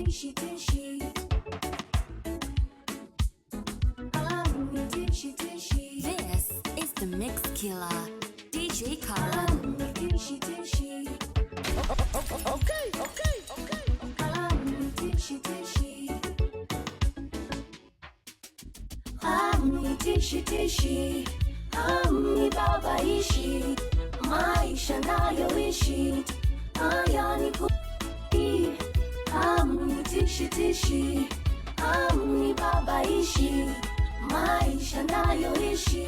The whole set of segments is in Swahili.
tishi tishi. Tishi tishi. This is the Mix Killer, DJ Khaled. Tishi tishi. Okay. Tishi tishi. Tishi tishi. Babaishi maisha nayoishi haya ni tishi tishi. Babaishi maisha nayoishi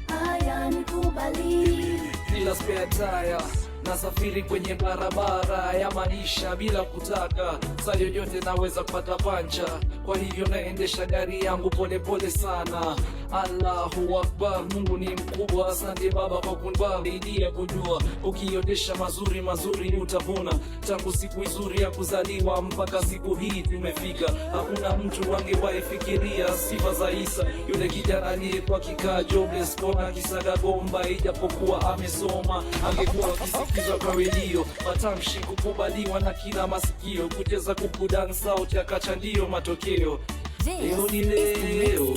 haya ni kubali. Bila spare tire nasafiri kwenye barabara ya maisha bila kutaka, saa yoyote naweza kupata pancha. Kwa hivyo naendesha gari yangu pole pole sana. Allahu Akbar, Mungu ni mkubwa. Asante Baba kwa kunibariki kujua, ukiondesha mazuri mazuri utavuna. Tangu siku nzuri ya kuzaliwa mpaka siku hii tumefika. Hakuna mtu angewahi fikiria sifa za Isa, yule kijana aliyekuwa kikaa jobless kona kisaga gomba, ijapokuwa amesoma. Angekuwa kisikizwa kwa redio, matamshi kukubaliwa na kila masikio, kucheza kukudan sauti akacha ndio matokeo. Leo ni leo,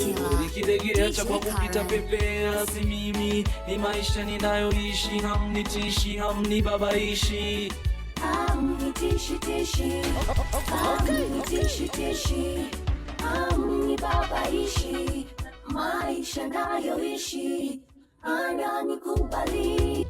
nikilegea cha kwa kupita pepea. Si mimi, ni maisha ninayoishi. Hamnitishi, hamnibabaishi. Tishi tishi. Tishi tishi. Babaishi maisha nayoishi haya ni kubali.